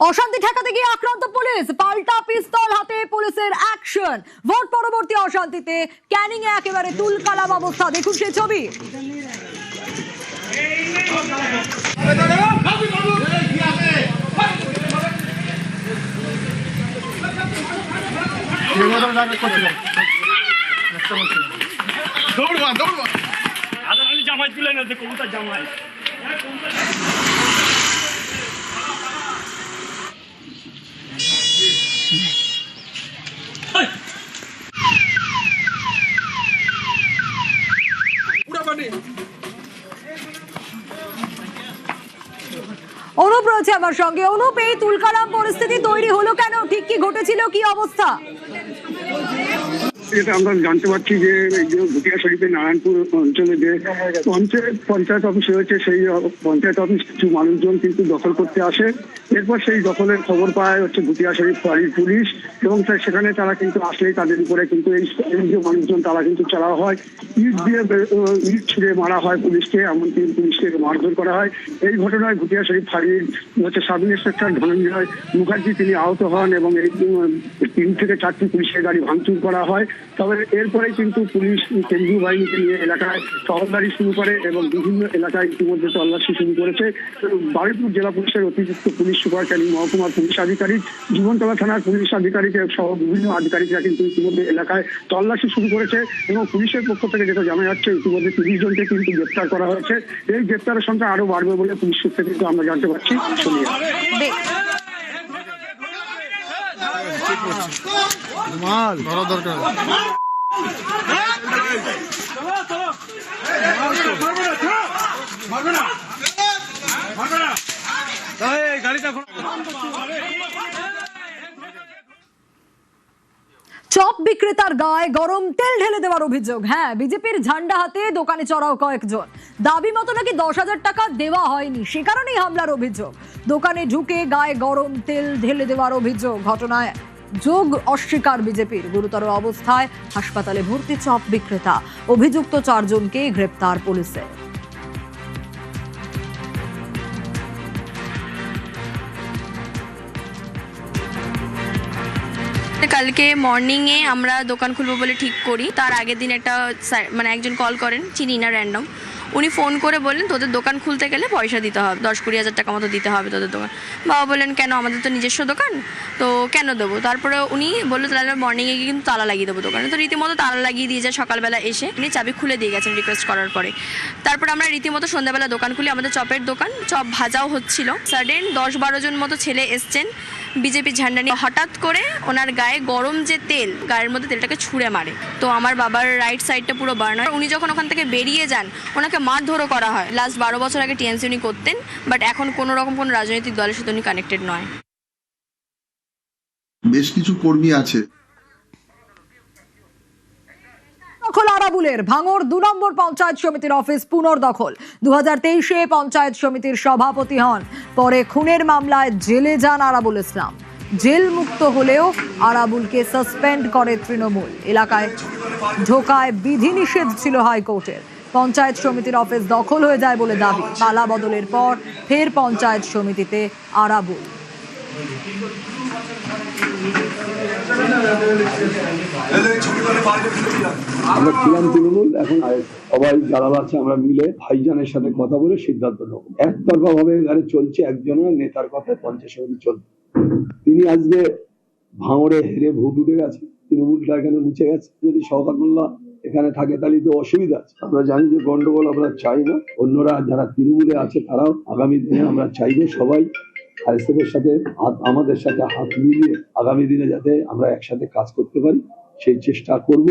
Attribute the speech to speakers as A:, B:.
A: অশান্তি ঠেকাতে গিয়ে আক্রান্ত পুলিশ, পাল্টা পিস্তল হাতে পুলিশের অ্যাকশন। ভোট পরবর্তী অশান্তিতে ক্যানিং এ একেবারে তুলকালাম অবস্থা, দেখুন সেই ছবি।
B: জামাই তুলে না, কবুতর জামাই
A: অনুপ রয়েছে আমার সঙ্গে। অনুপ, এই তুলকালাম পরিস্থিতি তৈরি হলো কেন, ঠিক কি ঘটেছিল, কি অবস্থা?
C: এটা আমরা জানতে পারছি যে ভুটিয়া শরীফের নারায়ণপুর অঞ্চলে যে পঞ্চায়েত অফিস রয়েছে, সেই পঞ্চায়েত অফিস কিছু মানুষজন কিন্তু দখল করতে আসে। এরপর সেই দখলের খবর পায় ভুটিয়া শরীফ ফাঁড়ির পুলিশ, এবং সেখানে তারা কিন্তু আসলেই তাদের উপরে কিন্তু এই যে মানুষজন তারা কিন্তু চড়া হয়, ইট ছুঁড়ে মারা হয় পুলিশকে, এমনকি পুলিশকে মারধর করা হয়। এই ঘটনায় ভুটিয়া শরীফ ফাঁড়ির সাব ইন্সপেক্টর ধনঞ্জয় মুখার্জি তিনি আহত হন, এবং এই 3 থেকে 4টি পুলিশের গাড়ি ভাঙচুর করা হয়। তবে এরপরে কিন্তু পুলিশ কেন্দ্রীয় বাহিনীকে নিয়ে এলাকায় টহলদারি শুরু করে এবং বিভিন্ন এলাকায় ইতিমধ্যে তল্লাশি শুরু করেছে। বারুইপুর জেলা পুলিশের অতিরিক্ত পুলিশ সুপার, ক্যানিং মহকুমার পুলিশ আধিকারিক, জীবনতলা থানার পুলিশ আধিকারিক সহ বিভিন্ন আধিকারিকরা কিন্তু ইতিমধ্যে এলাকায় তল্লাশি শুরু করেছে, এবং পুলিশের পক্ষ থেকে যেটা জানা যাচ্ছে ইতিমধ্যে 30 জনকে কিন্তু গ্রেপ্তার করা হয়েছে। এই গ্রেপ্তারের সংখ্যা আরো বাড়বে বলে পুলিশ সূত্রে কিন্তু আমরা জানতে পারছি।
A: চপ বিক্রেতার গায়ে গরম তেল ঢেলে দেওয়ার অভিযোগ। হ্যাঁ, বিজেপির ঝান্ডা হাতে দোকানে চড়াও কয়েকজন। দাবি মতো নাকি 10,000 টাকা দেওয়া হয়নি, সে কারণেই হামলার অভিযোগ। দোকানে ঢুকে গায়ে গরম তেল ঢেলে দেওয়ার অভিযোগ। ঘটনায় যোগ অস্বীকার বিজেপির। গুরুতর অবস্থায় হাসপাতালে ভর্তি চপ বিক্রেতা। অভিযুক্ত 4 জনকে গ্রেপ্তার পুলিশের।
D: কালকে মর্নিংয়ে আমরা দোকান খুলবো বলে ঠিক করি। তার আগের দিন একটা একজন কল করেন, চিনি না, র্যান্ডম। উনি ফোন করে বললেন তোদের দোকান খুলতে গেলে পয়সা দিতে হবে, 10-20 হাজার টাকা মতো দিতে হবে তোদের দোকান। বাবা বললেন কেন, আমাদের তো নিজস্ব দোকান, তো কেন দেবো? তারপরে উনি বললো তাহলে মর্নিংয়ে গিয়ে কিন্তু তালা লাগিয়ে দেবো দোকানে। তো রীতিমতো তালা লাগিয়ে দিয়ে যায়। সকালবেলা এসে উনি চাবি খুলে দিয়ে গেছেন রিকোয়েস্ট করার পরে। তারপরে আমরা রীতিমতো সন্ধ্যাবেলা দোকান খুলি। আমাদের চপের দোকান, চপ ভাজাও হচ্ছিল। সাডেন 10-12 জন মতো ছেলে এসছেন বিজেপির ঝান্ডা নিয়ে। হঠাৎ করে ওনার গায়ে গরম যে তেল, গায়ের মধ্যে তেলটাকে ছুঁড়ে মারে। তো আমার বাবার রাইট সাইডটা পুরো বার্ন হয়। উনি যখন ওখান থেকে বেরিয়ে যান, ওনাকে মারধরও করা হয়। লাস্ট 12 বছর আগে টিএমসি উনি করতেন, বাট এখন কোনো রকম কোনো রাজনৈতিক দলের সাথে উনি কানেক্টেড নয়।
E: বেশ কিছু কর্মী আছে।
A: দখল আরাবুলের। ভাঙড় 2 নম্বর পঞ্চায়েত সমিতির অফিস পুনর্দখল। 2023-এ পঞ্চায়েত সমিতির সভাপতি হন, পরে খুনের মামলায় জেলে যান আরাবুল ইসলাম। জেল মুক্ত হলেও আরাবুলকে সাসপেন্ড করে তৃণমূল। এলাকায় ঢোকায় বিধিনিষেধ ছিল হাইকোর্টের। পঞ্চায়েত সমিতির অফিস দখল হয়ে যায় বলে দাবি। পালা বদলের পর ফের পঞ্চায়েত সমিতিতে আরাবুল।
F: আমরা ছিলাম তৃণমূল, এখন সবাই যারা আছে আমরা মিলে ভাইজানের সাথে কথা বলে সিদ্ধান্ত নেব। একতরফা ভাবে এখানে চলছে, একজনের নেতার কথায় পঞ্চায়েত সমিতি চলছে। তিনি আজকে ভাঙড়ে হেরে ভোট উঠে গেছে, তৃণমূলটা এখানে মুছে গেছে। যদি সওগাত মোল্লা এখানে থাকে তাহলে তো অসুবিধা আছে। আমরা জানি যে গন্ডগোল আমরা চাই না। অন্যরা যারা তৃণমূলে আছে তারাও আগামী দিনে আমরা চাইবো সবাই আইএসএফের সাথে আমাদের সাথে হাত মিলিয়ে আগামী দিনে যাতে আমরা একসাথে কাজ করতে পারি সেই চেষ্টা করব।